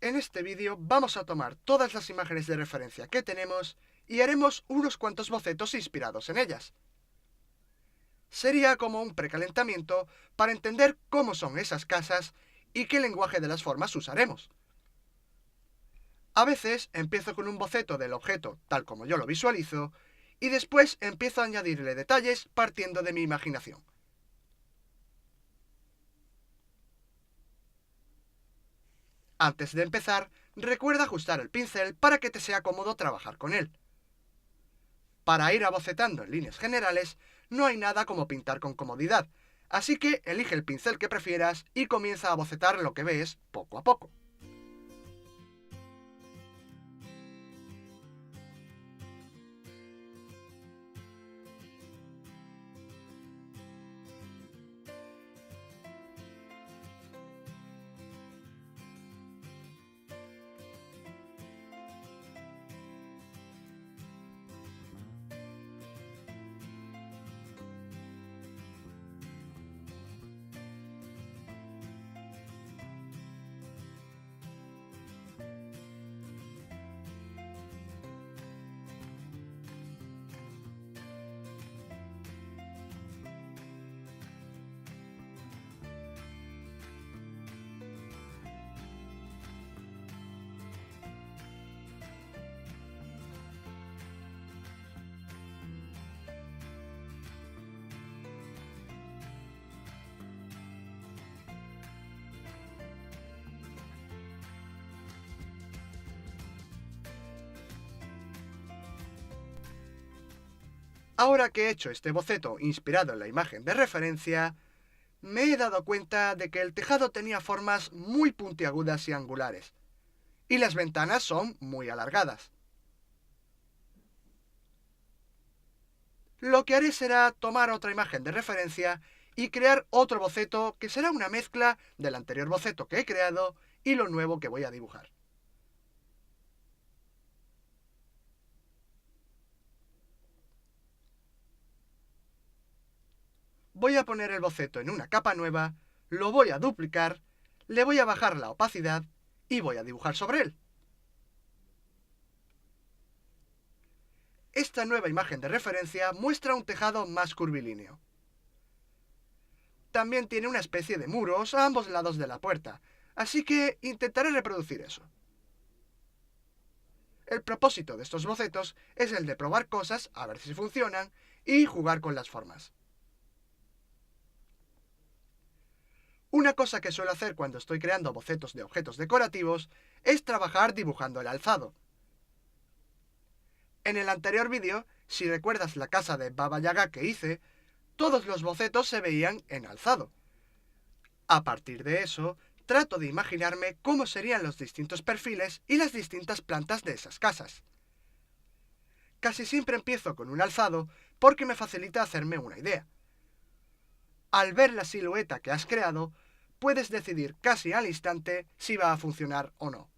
En este vídeo vamos a tomar todas las imágenes de referencia que tenemos y haremos unos cuantos bocetos inspirados en ellas. Sería como un precalentamiento para entender cómo son esas casas y qué lenguaje de las formas usaremos. A veces empiezo con un boceto del objeto tal como yo lo visualizo y después empiezo a añadirle detalles partiendo de mi imaginación. Antes de empezar, recuerda ajustar el pincel para que te sea cómodo trabajar con él. Para ir abocetando en líneas generales, no hay nada como pintar con comodidad, así que elige el pincel que prefieras y comienza a bocetar lo que ves poco a poco. Ahora que he hecho este boceto inspirado en la imagen de referencia, me he dado cuenta de que el tejado tenía formas muy puntiagudas y angulares, y las ventanas son muy alargadas. Lo que haré será tomar otra imagen de referencia y crear otro boceto que será una mezcla del anterior boceto que he creado y lo nuevo que voy a dibujar. Voy a poner el boceto en una capa nueva, lo voy a duplicar, le voy a bajar la opacidad y voy a dibujar sobre él. Esta nueva imagen de referencia muestra un tejado más curvilíneo. También tiene una especie de muros a ambos lados de la puerta, así que intentaré reproducir eso. El propósito de estos bocetos es el de probar cosas, a ver si funcionan, y jugar con las formas. Una cosa que suelo hacer cuando estoy creando bocetos de objetos decorativos es trabajar dibujando el alzado. En el anterior vídeo, si recuerdas la casa de Baba Yaga que hice, todos los bocetos se veían en alzado. A partir de eso, trato de imaginarme cómo serían los distintos perfiles y las distintas plantas de esas casas. Casi siempre empiezo con un alzado porque me facilita hacerme una idea. Al ver la silueta que has creado, puedes decidir casi al instante si va a funcionar o no.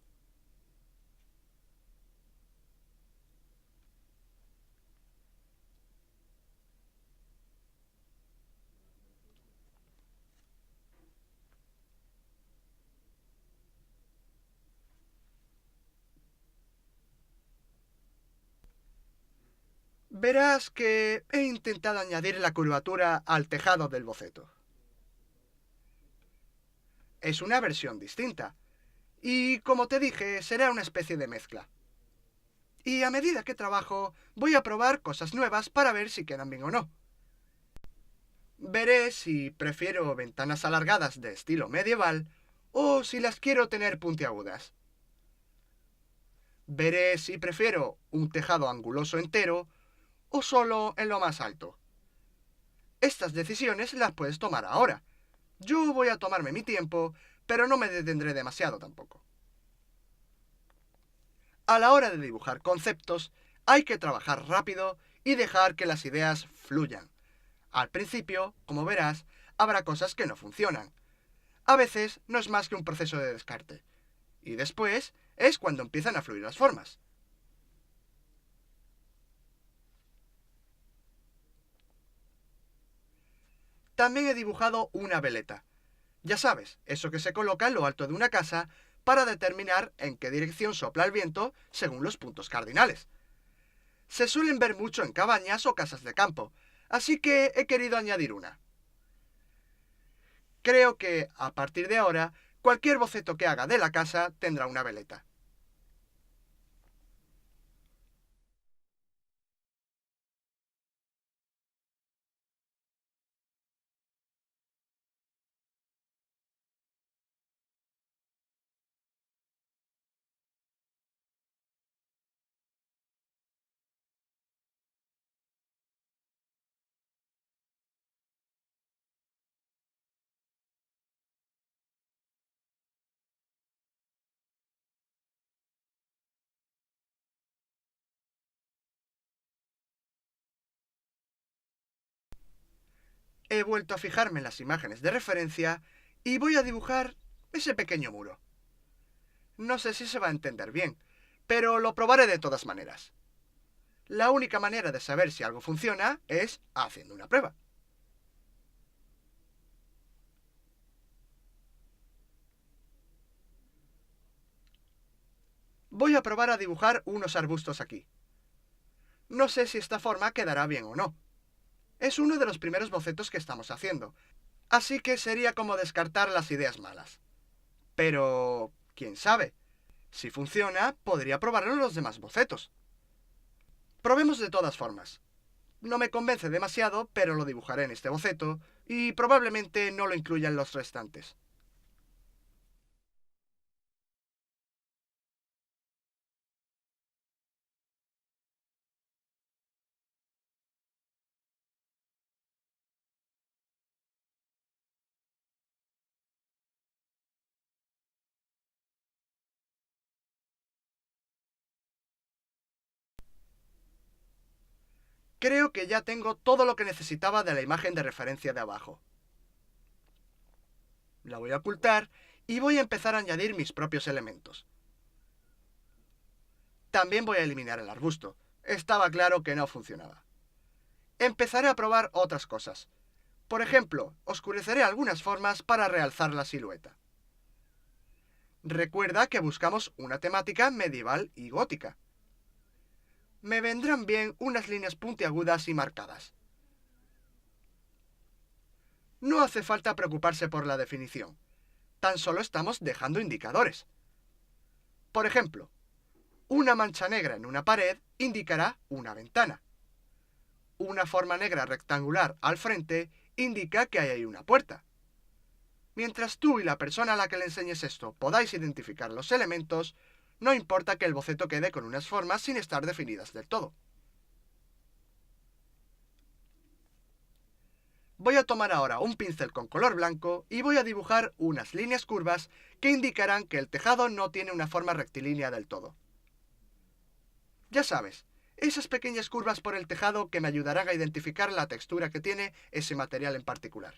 Verás que he intentado añadir la curvatura al tejado del boceto. Es una versión distinta, y como te dije, será una especie de mezcla. Y a medida que trabajo, voy a probar cosas nuevas para ver si quedan bien o no. Veré si prefiero ventanas alargadas de estilo medieval o si las quiero tener puntiagudas. Veré si prefiero un tejado anguloso entero o solo en lo más alto. Estas decisiones las puedes tomar ahora. Yo voy a tomarme mi tiempo, pero no me detendré demasiado tampoco. A la hora de dibujar conceptos, hay que trabajar rápido y dejar que las ideas fluyan. Al principio, como verás, habrá cosas que no funcionan. A veces no es más que un proceso de descarte. Y después es cuando empiezan a fluir las formas. También he dibujado una veleta. Ya sabes, eso que se coloca en lo alto de una casa para determinar en qué dirección sopla el viento según los puntos cardinales. Se suelen ver mucho en cabañas o casas de campo, así que he querido añadir una. Creo que, a partir de ahora, cualquier boceto que haga de la casa tendrá una veleta. He vuelto a fijarme en las imágenes de referencia y voy a dibujar ese pequeño muro. No sé si se va a entender bien, pero lo probaré de todas maneras. La única manera de saber si algo funciona es haciendo una prueba. Voy a probar a dibujar unos arbustos aquí. No sé si esta forma quedará bien o no. Es uno de los primeros bocetos que estamos haciendo, así que sería como descartar las ideas malas. Pero, quién sabe, si funciona, podría probarlo en los demás bocetos. Probemos de todas formas. No me convence demasiado, pero lo dibujaré en este boceto y probablemente no lo incluya en los restantes. Creo que ya tengo todo lo que necesitaba de la imagen de referencia de abajo. La voy a ocultar y voy a empezar a añadir mis propios elementos. También voy a eliminar el arbusto. Estaba claro que no funcionaba. Empezaré a probar otras cosas. Por ejemplo, oscureceré algunas formas para realzar la silueta. Recuerda que buscamos una temática medieval y gótica. Me vendrán bien unas líneas puntiagudas y marcadas. No hace falta preocuparse por la definición. Tan solo estamos dejando indicadores. Por ejemplo, una mancha negra en una pared indicará una ventana. Una forma negra rectangular al frente indica que ahí hay una puerta. Mientras tú y la persona a la que le enseñes esto podáis identificar los elementos, no importa que el boceto quede con unas formas sin estar definidas del todo. Voy a tomar ahora un pincel con color blanco y voy a dibujar unas líneas curvas que indicarán que el tejado no tiene una forma rectilínea del todo. Ya sabes, esas pequeñas curvas por el tejado que me ayudarán a identificar la textura que tiene ese material en particular.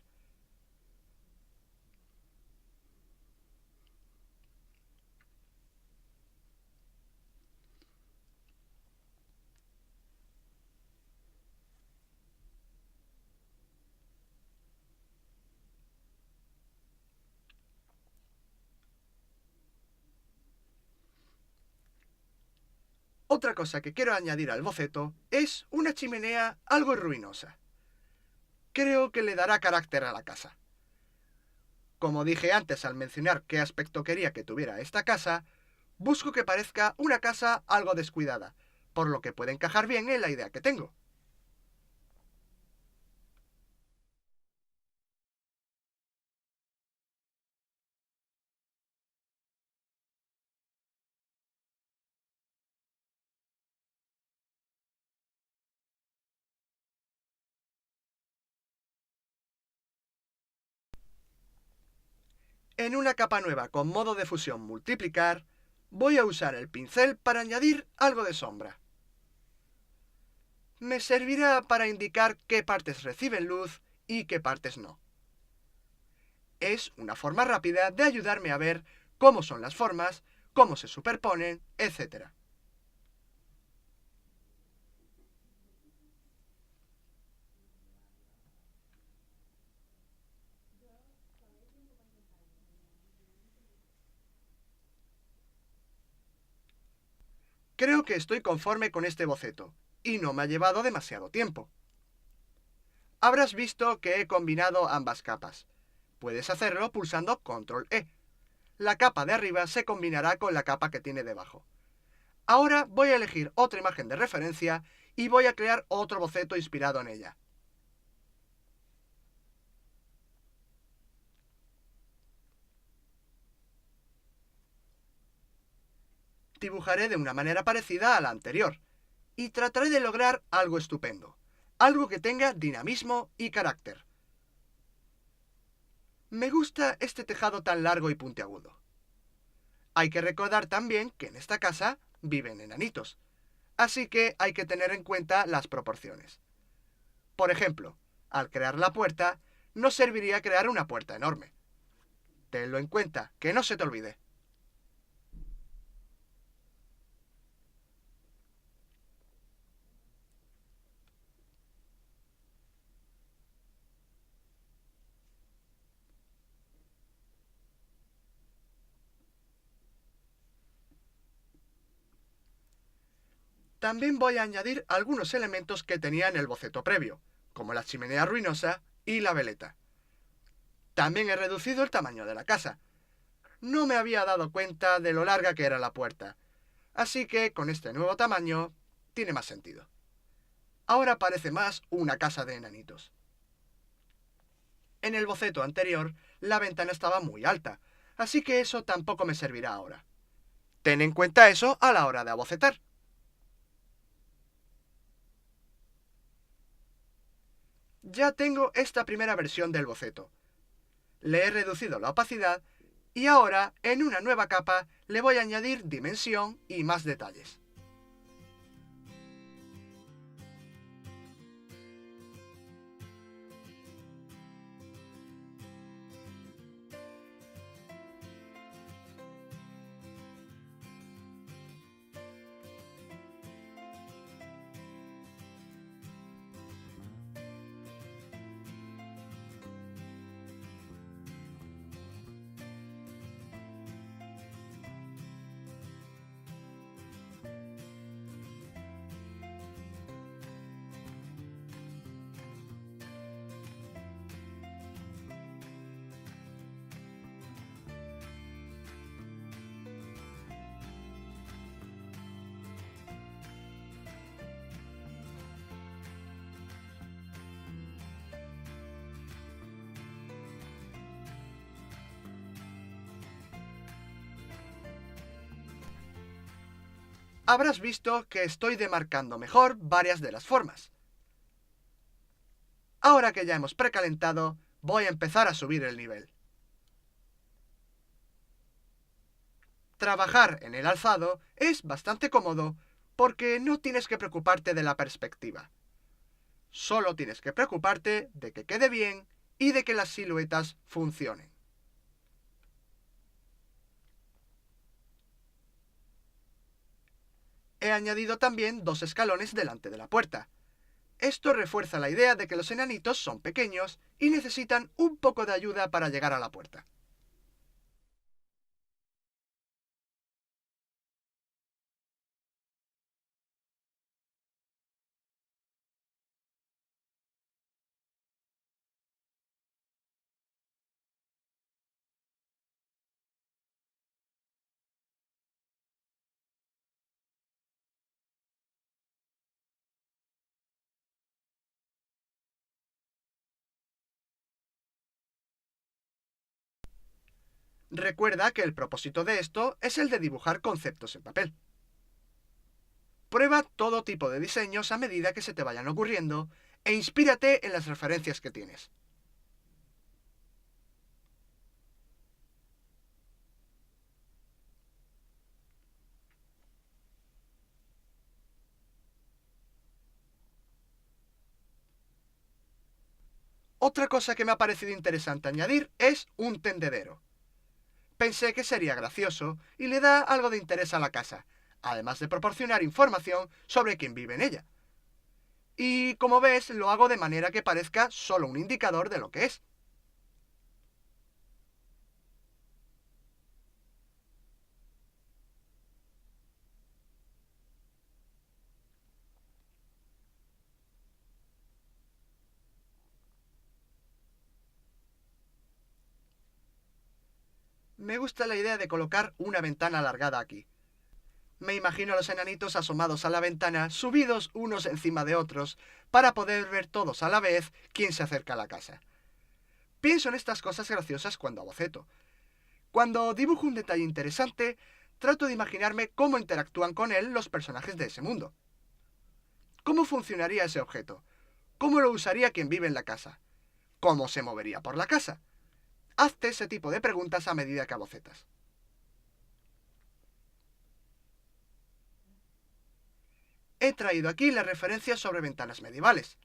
Otra cosa que quiero añadir al boceto es una chimenea algo ruinosa. Creo que le dará carácter a la casa. Como dije antes al mencionar qué aspecto quería que tuviera esta casa, busco que parezca una casa algo descuidada, por lo que puede encajar bien en la idea que tengo. En una capa nueva con modo de fusión multiplicar, voy a usar el pincel para añadir algo de sombra. Me servirá para indicar qué partes reciben luz y qué partes no. Es una forma rápida de ayudarme a ver cómo son las formas, cómo se superponen, etc. Creo que estoy conforme con este boceto, y no me ha llevado demasiado tiempo. Habrás visto que he combinado ambas capas. Puedes hacerlo pulsando Control E. La capa de arriba se combinará con la capa que tiene debajo. Ahora voy a elegir otra imagen de referencia y voy a crear otro boceto inspirado en ella. Dibujaré de una manera parecida a la anterior, y trataré de lograr algo estupendo, algo que tenga dinamismo y carácter. Me gusta este tejado tan largo y puntiagudo. Hay que recordar también que en esta casa viven enanitos, así que hay que tener en cuenta las proporciones. Por ejemplo, al crear la puerta, no serviría crear una puerta enorme. Tenlo en cuenta, que no se te olvide. También voy a añadir algunos elementos que tenía en el boceto previo, como la chimenea ruinosa y la veleta. También he reducido el tamaño de la casa. No me había dado cuenta de lo larga que era la puerta, así que con este nuevo tamaño tiene más sentido. Ahora parece más una casa de enanitos. En el boceto anterior, la ventana estaba muy alta, así que eso tampoco me servirá ahora. Ten en cuenta eso a la hora de abocetar. Ya tengo esta primera versión del boceto. Le he reducido la opacidad y ahora, en una nueva capa, le voy a añadir dimensión y más detalles. Habrás visto que estoy demarcando mejor varias de las formas. Ahora que ya hemos precalentado, voy a empezar a subir el nivel. Trabajar en el alzado es bastante cómodo porque no tienes que preocuparte de la perspectiva. Solo tienes que preocuparte de que quede bien y de que las siluetas funcionen. He añadido también 2 escalones delante de la puerta. Esto refuerza la idea de que los enanitos son pequeños y necesitan un poco de ayuda para llegar a la puerta. Recuerda que el propósito de esto es el de dibujar conceptos en papel. Prueba todo tipo de diseños a medida que se te vayan ocurriendo e inspírate en las referencias que tienes. Otra cosa que me ha parecido interesante añadir es un tendedero. Pensé que sería gracioso y le da algo de interés a la casa, además de proporcionar información sobre quién vive en ella. Y como ves, lo hago de manera que parezca solo un indicador de lo que es. Me gusta la idea de colocar una ventana alargada aquí. Me imagino a los enanitos asomados a la ventana, subidos unos encima de otros, para poder ver todos a la vez quién se acerca a la casa. Pienso en estas cosas graciosas cuando boceto. Cuando dibujo un detalle interesante, trato de imaginarme cómo interactúan con él los personajes de ese mundo. ¿Cómo funcionaría ese objeto? ¿Cómo lo usaría quien vive en la casa? ¿Cómo se movería por la casa? Hazte ese tipo de preguntas a medida que bocetas. He traído aquí la referencia sobre ventanas medievales.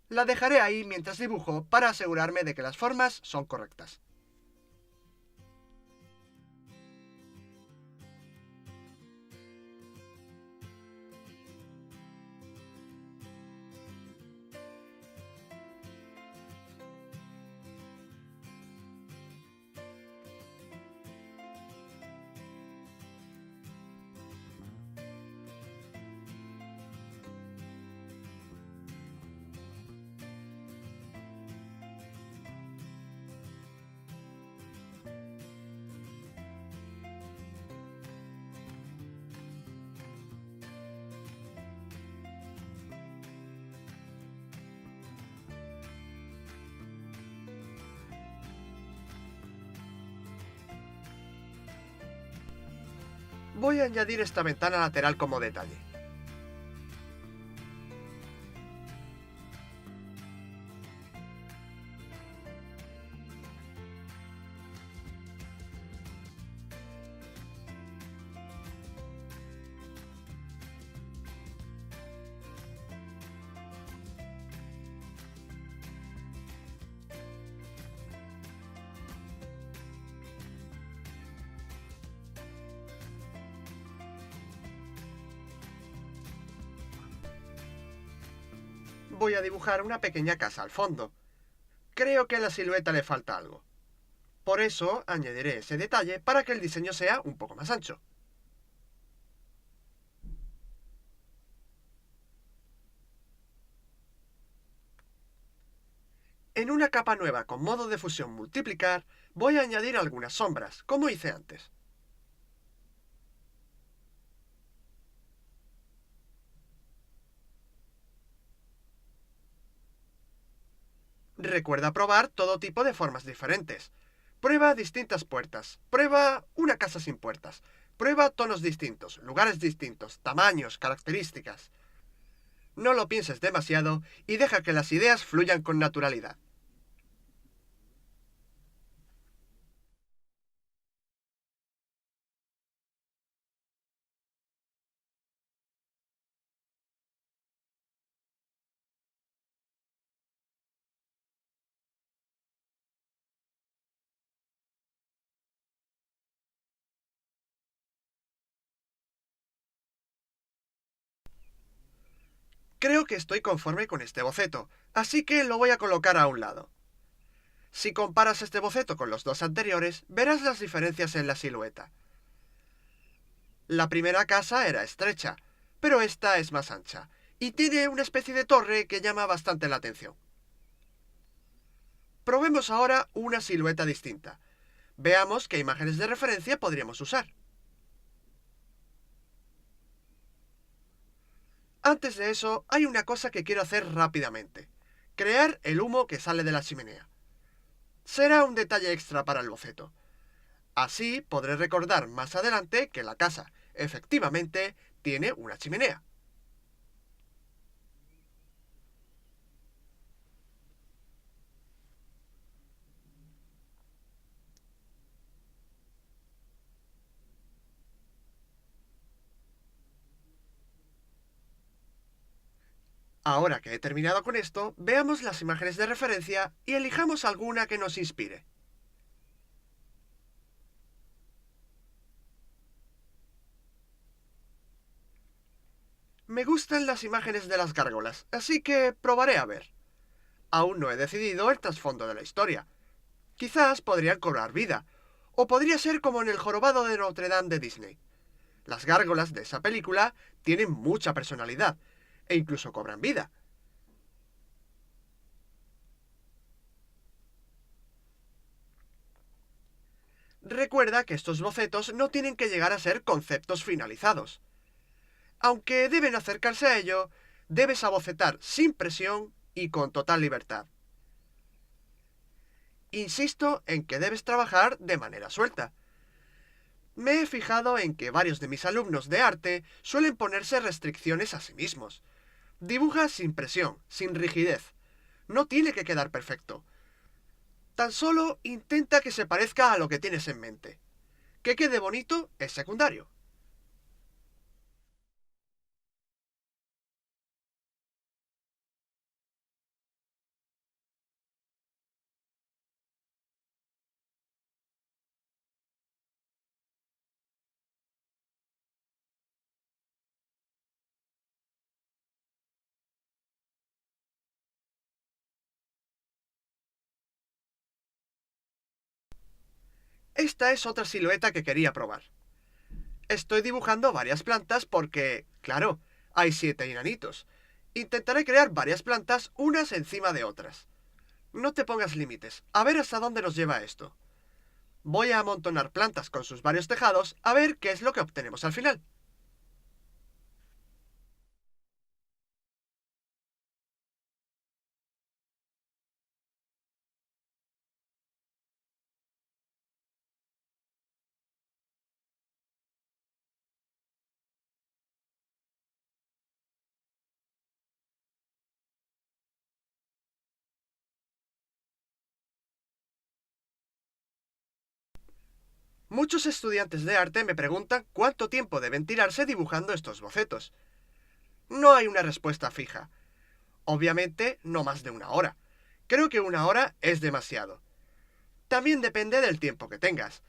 La dejaré ahí mientras dibujo para asegurarme de que las formas son correctas. Voy a añadir esta ventana lateral como detalle. Voy a dibujar una pequeña casa al fondo. Creo que a la silueta le falta algo. Por eso añadiré ese detalle para que el diseño sea un poco más ancho. En una capa nueva con modo de fusión multiplicar, voy a añadir algunas sombras, como hice antes. Recuerda probar todo tipo de formas diferentes. Prueba distintas puertas. Prueba una casa sin puertas. Prueba tonos distintos, lugares distintos, tamaños, características. No lo pienses demasiado y deja que las ideas fluyan con naturalidad. Creo que estoy conforme con este boceto, así que lo voy a colocar a un lado. Si comparas este boceto con los dos anteriores, verás las diferencias en la silueta. La primera casa era estrecha, pero esta es más ancha, y tiene una especie de torre que llama bastante la atención. Probemos ahora una silueta distinta. Veamos qué imágenes de referencia podríamos usar. Antes de eso, hay una cosa que quiero hacer rápidamente. Crear el humo que sale de la chimenea. Será un detalle extra para el boceto. Así podré recordar más adelante que la casa, efectivamente, tiene una chimenea. Ahora que he terminado con esto, veamos las imágenes de referencia y elijamos alguna que nos inspire. Me gustan las imágenes de las gárgolas, así que probaré a ver. Aún no he decidido el trasfondo de la historia. Quizás podrían cobrar vida, o podría ser como en El jorobado de Notre Dame de Disney. Las gárgolas de esa película tienen mucha personalidad, e incluso cobran vida. Recuerda que estos bocetos no tienen que llegar a ser conceptos finalizados. Aunque deben acercarse a ello, debes abocetar sin presión y con total libertad. Insisto en que debes trabajar de manera suelta. Me he fijado en que varios de mis alumnos de arte suelen ponerse restricciones a sí mismos. Dibuja sin presión, sin rigidez. No tiene que quedar perfecto. Tan solo intenta que se parezca a lo que tienes en mente. Que quede bonito es secundario. Esta es otra silueta que quería probar. Estoy dibujando varias plantas porque, claro, hay 7 enanitos. Intentaré crear varias plantas unas encima de otras. No te pongas límites, a ver hasta dónde nos lleva esto. Voy a amontonar plantas con sus varios tejados a ver qué es lo que obtenemos al final. Muchos estudiantes de arte me preguntan cuánto tiempo deben tirarse dibujando estos bocetos. No hay una respuesta fija. Obviamente, no más de una hora. Creo que una hora es demasiado. También depende del tiempo que tengas.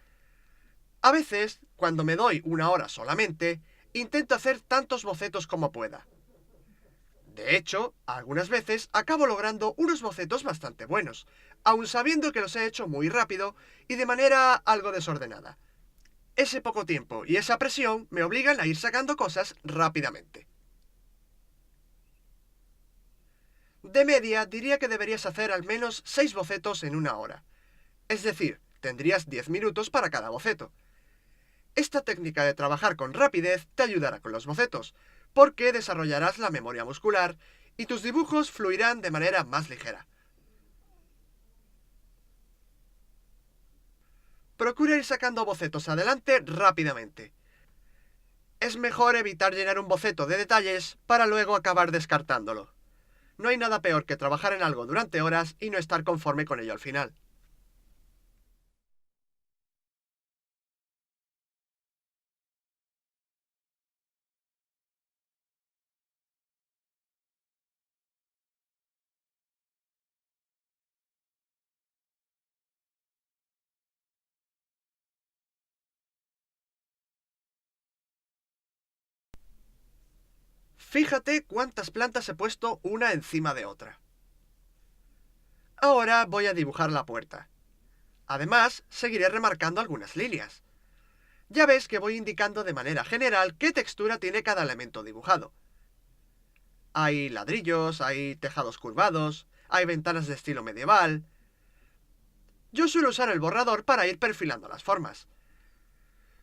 A veces, cuando me doy una hora solamente, intento hacer tantos bocetos como pueda. De hecho, algunas veces acabo logrando unos bocetos bastante buenos, aun sabiendo que los he hecho muy rápido y de manera algo desordenada. Ese poco tiempo y esa presión me obligan a ir sacando cosas rápidamente. De media, diría que deberías hacer al menos 6 bocetos en una hora. Es decir, tendrías 10 minutos para cada boceto. Esta técnica de trabajar con rapidez te ayudará con los bocetos, porque desarrollarás la memoria muscular y tus dibujos fluirán de manera más ligera. Procura ir sacando bocetos adelante rápidamente. Es mejor evitar llenar un boceto de detalles para luego acabar descartándolo. No hay nada peor que trabajar en algo durante horas y no estar conforme con ello al final. Fíjate cuántas plantas he puesto una encima de otra. Ahora voy a dibujar la puerta. Además, seguiré remarcando algunas líneas. Ya ves que voy indicando de manera general qué textura tiene cada elemento dibujado. Hay ladrillos, hay tejados curvados, hay ventanas de estilo medieval. Yo suelo usar el borrador para ir perfilando las formas.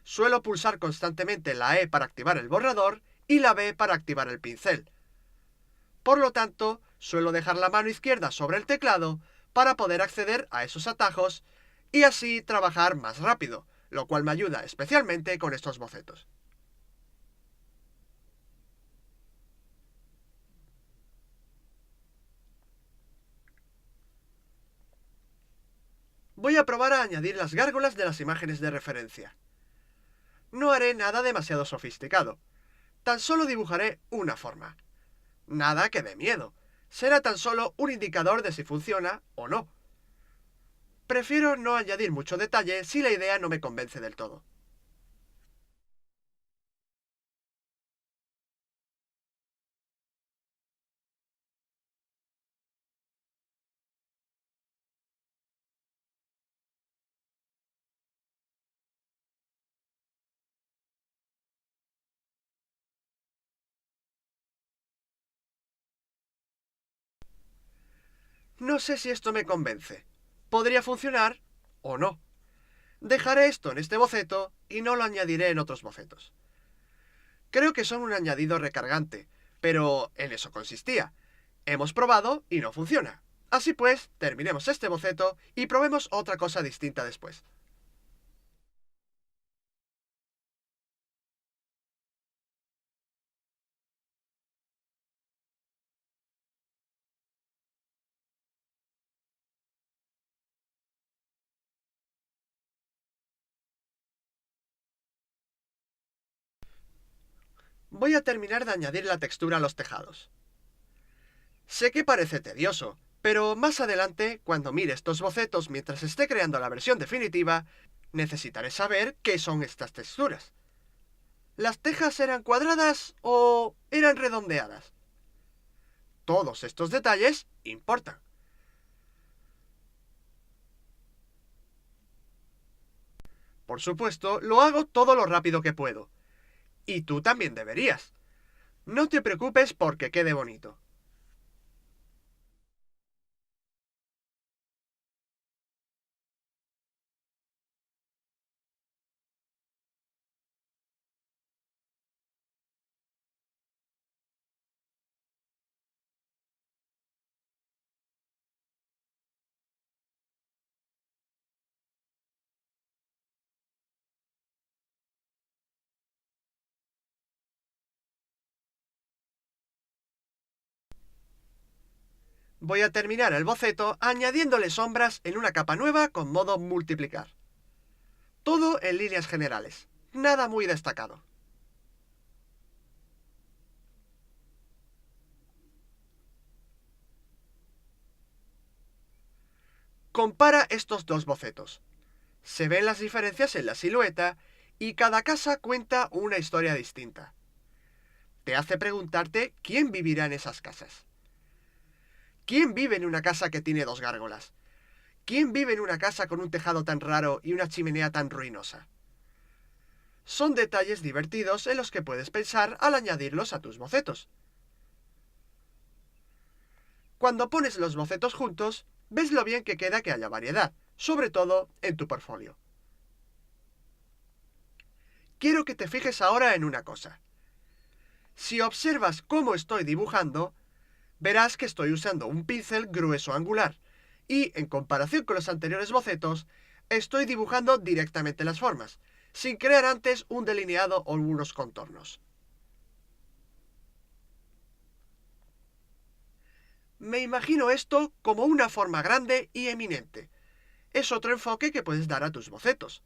Suelo pulsar constantemente la E para activar el borrador y la B para activar el pincel. Por lo tanto, suelo dejar la mano izquierda sobre el teclado para poder acceder a esos atajos y así trabajar más rápido, lo cual me ayuda especialmente con estos bocetos. Voy a probar a añadir las gárgolas de las imágenes de referencia. No haré nada demasiado sofisticado. Tan solo dibujaré una forma. Nada que dé miedo. Será tan solo un indicador de si funciona o no. Prefiero no añadir mucho detalle si la idea no me convence del todo. No sé si esto me convence. Podría funcionar o no. Dejaré esto en este boceto y no lo añadiré en otros bocetos. Creo que son un añadido recargante, pero en eso consistía. Hemos probado y no funciona. Así pues, terminemos este boceto y probemos otra cosa distinta después. Voy a terminar de añadir la textura a los tejados. Sé que parece tedioso, pero más adelante, cuando mire estos bocetos mientras esté creando la versión definitiva, necesitaré saber qué son estas texturas. ¿Las tejas eran cuadradas o eran redondeadas? Todos estos detalles importan. Por supuesto, lo hago todo lo rápido que puedo. Y tú también deberías. No te preocupes porque quede bonito. Voy a terminar el boceto añadiéndole sombras en una capa nueva con modo multiplicar. Todo en líneas generales. Nada muy destacado. Compara estos dos bocetos. Se ven las diferencias en la silueta y cada casa cuenta una historia distinta. Te hace preguntarte quién vivirá en esas casas. ¿Quién vive en una casa que tiene dos gárgolas? ¿Quién vive en una casa con un tejado tan raro y una chimenea tan ruinosa? Son detalles divertidos en los que puedes pensar al añadirlos a tus bocetos. Cuando pones los bocetos juntos, ves lo bien que queda que haya variedad, sobre todo en tu portfolio. Quiero que te fijes ahora en una cosa. Si observas cómo estoy dibujando, verás que estoy usando un pincel grueso angular y, en comparación con los anteriores bocetos, estoy dibujando directamente las formas, sin crear antes un delineado o unos contornos. Me imagino esto como una forma grande y eminente. Es otro enfoque que puedes dar a tus bocetos.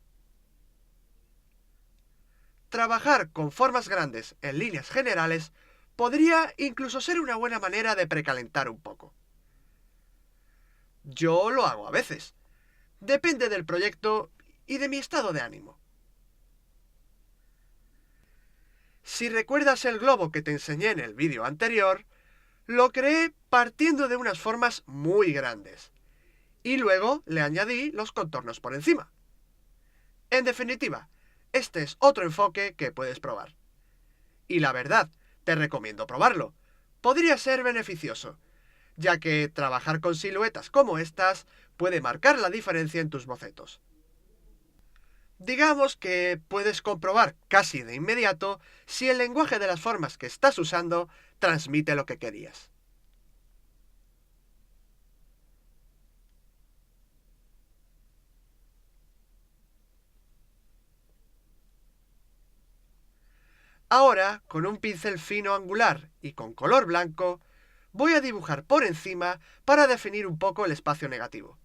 Trabajar con formas grandes en líneas generales podría incluso ser una buena manera de precalentar un poco. Yo lo hago a veces. Depende del proyecto y de mi estado de ánimo. Si recuerdas el globo que te enseñé en el vídeo anterior, lo creé partiendo de unas formas muy grandes. Y luego le añadí los contornos por encima. En definitiva, este es otro enfoque que puedes probar. Y la verdad, te recomiendo probarlo. Podría ser beneficioso, ya que trabajar con siluetas como estas puede marcar la diferencia en tus bocetos. Digamos que puedes comprobar casi de inmediato si el lenguaje de las formas que estás usando transmite lo que querías. Ahora, con un pincel fino angular y con color blanco, voy a dibujar por encima para definir un poco el espacio negativo.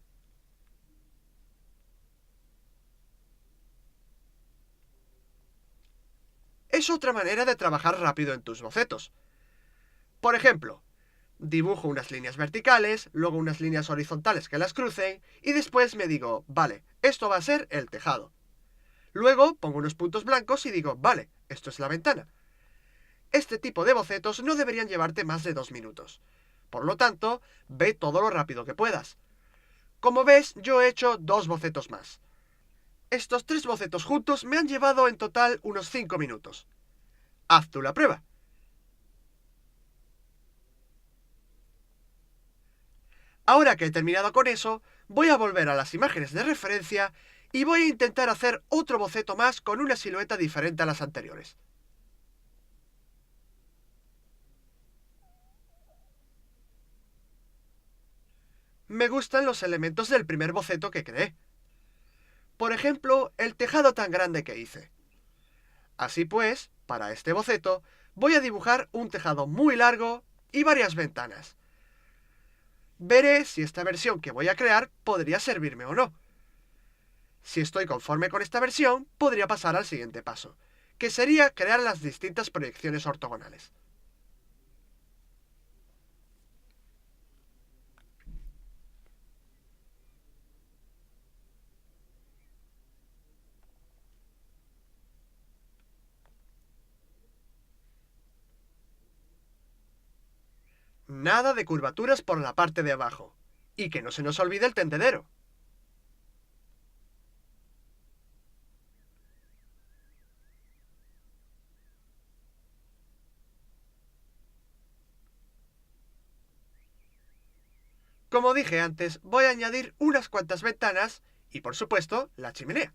Es otra manera de trabajar rápido en tus bocetos. Por ejemplo, dibujo unas líneas verticales, luego unas líneas horizontales que las crucen, y después me digo, vale, esto va a ser el tejado. Luego pongo unos puntos blancos y digo, vale, esto es la ventana. Este tipo de bocetos no deberían llevarte más de 2 minutos. Por lo tanto, ve todo lo rápido que puedas. Como ves, yo he hecho 2 bocetos más. Estos 3 bocetos juntos me han llevado en total unos 5 minutos. Haz tú la prueba. Ahora que he terminado con eso, voy a volver a las imágenes de referencia y voy a intentar hacer otro boceto más con una silueta diferente a las anteriores. Me gustan los elementos del primer boceto que creé. Por ejemplo, el tejado tan grande que hice. Así pues, para este boceto, voy a dibujar un tejado muy largo y varias ventanas. Veré si esta versión que voy a crear podría servirme o no. Si estoy conforme con esta versión, podría pasar al siguiente paso, que sería crear las distintas proyecciones ortogonales. Nada de curvaturas por la parte de abajo. Y que no se nos olvide el tendedero. Como dije antes, voy a añadir unas cuantas ventanas y, por supuesto, la chimenea.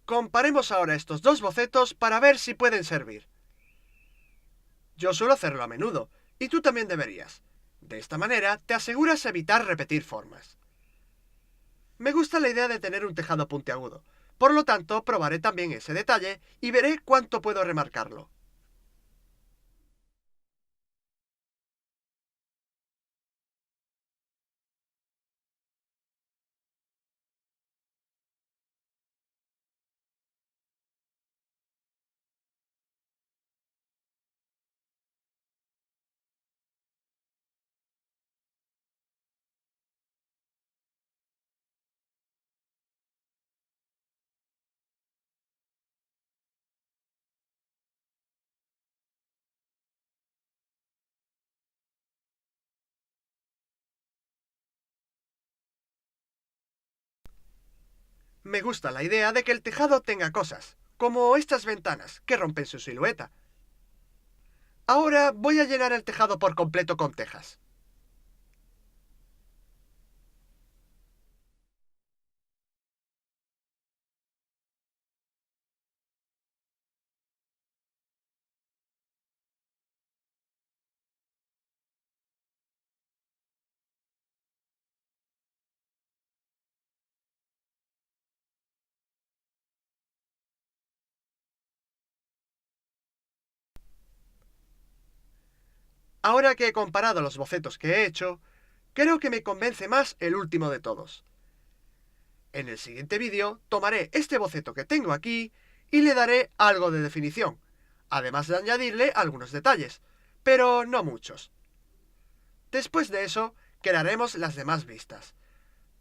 Comparemos ahora estos dos bocetos para ver si pueden servir. Yo suelo hacerlo a menudo, y tú también deberías. De esta manera te aseguras evitar repetir formas. Me gusta la idea de tener un tejado puntiagudo, por lo tanto probaré también ese detalle y veré cuánto puedo remarcarlo. Me gusta la idea de que el tejado tenga cosas, como estas ventanas, que rompen su silueta. Ahora voy a llenar el tejado por completo con tejas. Ahora que he comparado los bocetos que he hecho, creo que me convence más el último de todos. En el siguiente vídeo tomaré este boceto que tengo aquí y le daré algo de definición, además de añadirle algunos detalles, pero no muchos. Después de eso, crearemos las demás vistas.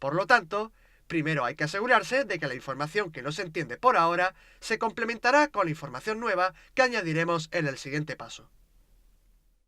Por lo tanto, primero hay que asegurarse de que la información que no se entiende por ahora se complementará con la información nueva que añadiremos en el siguiente paso.